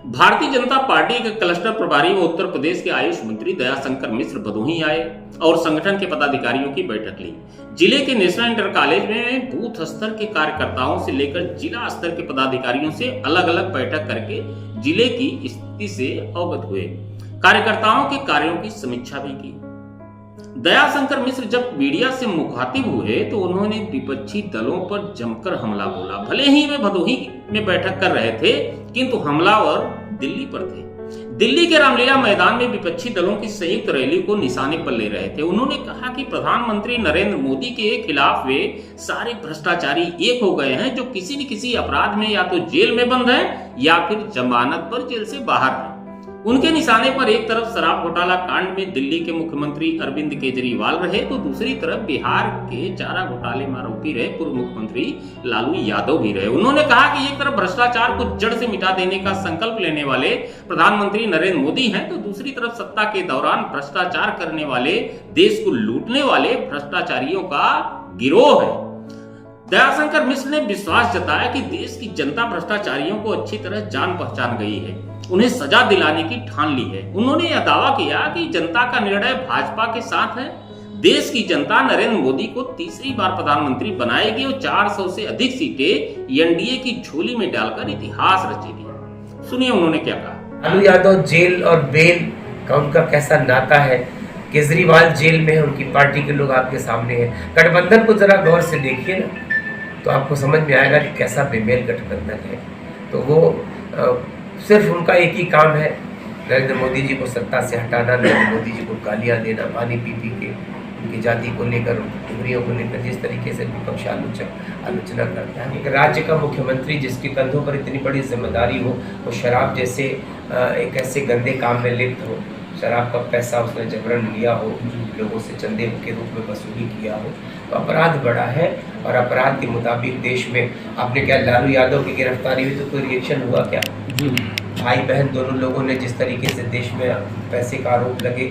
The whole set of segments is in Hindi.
भारतीय जनता पार्टी के क्लस्टर प्रभारी व उत्तर प्रदेश के आयुष मंत्री दयाशंकर मिश्र भदोही आए और संगठन के पदाधिकारियों की बैठक ली। जिले के नेशनल इंटर कॉलेज में बूथ स्तर के कार्यकर्ताओं से लेकर जिला स्तर के पदाधिकारियों से अलग अलग बैठक करके जिले की स्थिति से अवगत हुए, कार्यकर्ताओं के कार्यों की समीक्षा भी की। दयाशंकर मिश्र जब मीडिया से मुखातिब हुए तो उन्होंने विपक्षी दलों पर जमकर हमला बोला। भले ही वे भदोही में बैठक कर रहे थे, किंतु हमलावर दिल्ली पर थे। दिल्ली के रामलीला मैदान में विपक्षी दलों की संयुक्त रैली को निशाने पर ले रहे थे। उन्होंने कहा कि प्रधानमंत्री नरेंद्र मोदी के खिलाफ वे सारे भ्रष्टाचारी एक हो गए हैं, जो किसी न किसी अपराध में या तो जेल में बंद हैं या फिर जमानत पर जेल से बाहर हैं। उनके निशाने पर एक तरफ शराब घोटाला कांड में दिल्ली के मुख्यमंत्री अरविंद केजरीवाल रहे, तो दूसरी तरफ बिहार के चारा घोटाले में आरोपी रहे पूर्व मुख्यमंत्री लालू यादव भी रहे। उन्होंने कहा कि एक तरफ भ्रष्टाचार को जड़ से मिटा देने का संकल्प लेने वाले प्रधानमंत्री नरेंद्र मोदी हैं, तो दूसरी तरफ सत्ता के दौरान भ्रष्टाचार करने वाले, देश को लूटने वाले भ्रष्टाचारियों का गिरोह है। दयाशंकर मिश्र ने विश्वास जताया कि देश की जनता भ्रष्टाचारियों को अच्छी तरह जान पहचान गई है, उन्हें सजा दिलाने की ठान ली है। उन्होंने यह दावा किया कि जनता का निर्णय भाजपा के साथ है। देश की जनता नरेंद्र मोदी को तीसरी बार प्रधानमंत्री बनाएगी और 400 से अधिक सीटें एनडीए की झोली में डालकर इतिहास रचेगी। सुनिए उन्होंने क्या कहा। लालू यादव जेल और बेल का उनका कैसा नाता है, केजरीवाल जेल में है, उनकी पार्टी के लोग आपके सामने हैं। गठबंधन को जरा गौर से देखिए ना, तो आपको समझ में आएगा कि कैसा बेमेल गठबंधन है। तो वो सिर्फ उनका एक ही काम है, नरेंद्र मोदी जी को सत्ता से हटाना, नरेंद्र मोदी जी को गालियां देना, पानी पी पी के उनकी जाति को लेकर, टुकड़ियों को लेकर जिस तरीके से विपक्ष आलोचना करता है। एक राज्य का मुख्यमंत्री जिसके कंधों पर इतनी बड़ी जिम्मेदारी हो, वो शराब जैसे एक ऐसे गंदे काम में लिप्त हो, शराब का पैसा उसने जबरन लिया हो, लोगों से चंदे के रूप में वसूली किया हो, तो अपराध बड़ा है। और अपराध के मुताबिक देश में आपने क्या लालू यादव की गिरफ्तारी हुई तो कोई रिएक्शन हुआ क्या? भाई बहन दोनों लोगों ने जिस तरीके से देश में पैसे का आरोप लगे,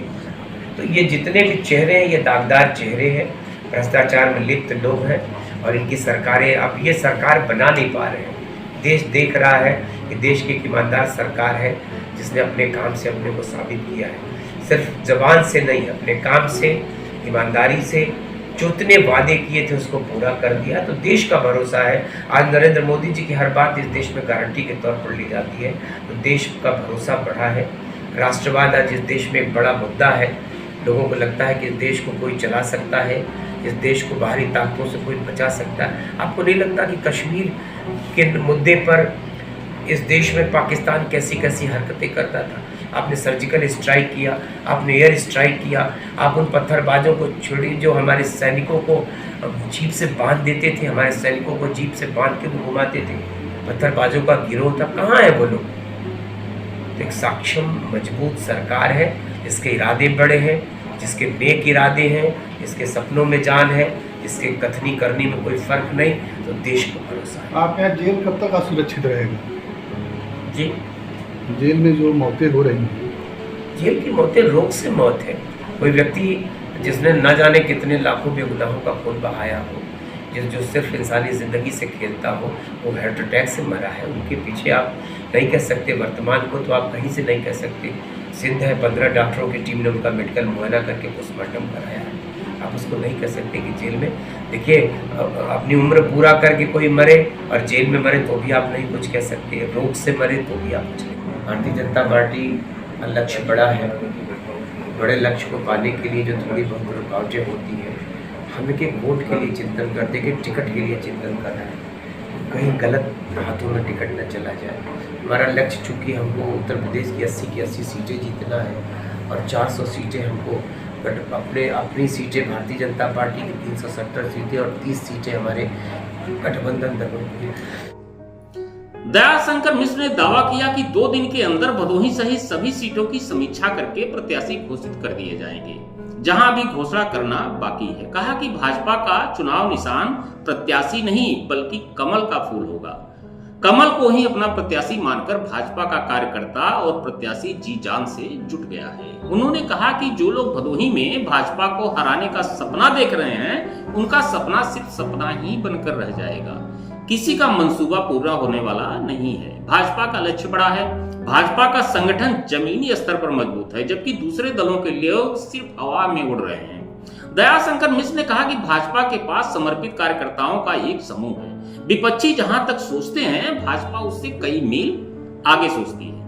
तो ये जितने भी चेहरे हैं ये दागदार चेहरे हैं, भ्रष्टाचार में लिप्त लोग हैं। और इनकी सरकारें अब ये सरकार बना नहीं पा रहे हैं। देश देख रहा है कि देश की एक ईमानदार सरकार है जिसने अपने काम से अपने को साबित किया है, सिर्फ जबान से नहीं, अपने काम से, ईमानदारी से, जो इतने वादे किए थे उसको पूरा कर दिया। तो देश का भरोसा है। आज नरेंद्र मोदी जी की हर बात इस देश में गारंटी के तौर पर ली जाती है, तो देश का भरोसा बढ़ा है। राष्ट्रवाद आज इस देश में एक बड़ा मुद्दा है। लोगों को लगता है कि इस देश को कोई चला सकता है, इस देश को बाहरी ताकतों से कोई बचा सकता है। आपको नहीं लगता कि कश्मीर के मुद्दे पर इस देश में पाकिस्तान कैसी कैसी हरकतें करता था? आपने सर्जिकल स्ट्राइक किया, आपने एयर स्ट्राइक किया, आप उन पत्थरबाजों को छोड़िए जो हमारे सैनिकों को जीप से बांध देते थे, हमारे सैनिकों को जीप से बांध के वो घुमाते थे। पत्थरबाजों का गिरोह था, कहाँ है वो लोग? तो एक सक्षम मजबूत सरकार है, जिसके इरादे बड़े हैं, जिसके नेक इरादे हैं, जिसके सपनों में जान है, जिसके कथनी करनी में कोई फर्क नहीं, तो देश को भरोसा है। आप यहाँ जेल कब तक असुरक्षित रहेगा? जी, जेल में जो मौतें हो रही हैं, जेल की मौतें रोग से मौत है। कोई व्यक्ति जिसने न जाने कितने लाखों बेगुनाहों का खून बहाया हो, जो सिर्फ इंसानी ज़िंदगी से खेलता हो, वो हार्ट अटैक से मरा है। उनके पीछे आप नहीं कह सकते, वर्तमान को तो आप कहीं से नहीं कह सकते। सिंध है, 15 डॉक्टरों की टीम ने उनका मेडिकल मुआयना करके पोस्टमार्टम कराया है। आप उसको नहीं कह सकते कि जेल में। देखिए, अपनी उम्र पूरा करके कोई मरे और जेल में मरे तो भी आप नहीं कुछ कह सकते, रोग से मरे तो भी आप कुछ नहीं। भारतीय जनता पार्टी का लक्ष्य बड़ा है। बड़े लक्ष्य को पाने के लिए जो थोड़ी बहुत रुकावटें होती हैं, हम एक वोट के लिए चिंतन करते हैं, कि टिकट के लिए चिंतन कर रहे हैं, कहीं गलत हाथों में टिकट न चला जाए। हमारा लक्ष्य चूँकि हमको उत्तर प्रदेश की 80 की 80 सीटें जीतना है और 400 सीटें हमको अपनी सीटें भारतीय जनता पार्टी की 370 सीटें और 30 सीटें हमारे गठबंधन दलों की। दयाशंकर मिश्र ने दावा किया कि 2 दिन के अंदर भदोही सहित सभी सीटों की समीक्षा करके प्रत्याशी घोषित कर दिए जाएंगे, जहां अभी घोषणा करना बाकी है। कहा कि भाजपा का चुनाव निशान प्रत्याशी नहीं बल्कि कमल का फूल होगा। कमल को ही अपना प्रत्याशी मानकर भाजपा का कार्यकर्ता और प्रत्याशी जी जान से जुट गया है। उन्होंने कहा कि जो लोग भदोही में भाजपा को हराने का सपना देख रहे हैं, उनका सपना सिर्फ सपना ही बनकर रह जाएगा। किसी का मंसूबा पूरा होने वाला नहीं है। भाजपा का लक्ष्य बड़ा है, भाजपा का संगठन जमीनी स्तर पर मजबूत है, जबकि दूसरे दलों के लोग सिर्फ हवा में उड़ रहे हैं। दयाशंकर मिश्र ने कहा कि भाजपा के पास समर्पित कार्यकर्ताओं का एक समूह है। विपक्षी जहां तक सोचते हैं, भाजपा उससे कई मील आगे सोचती है।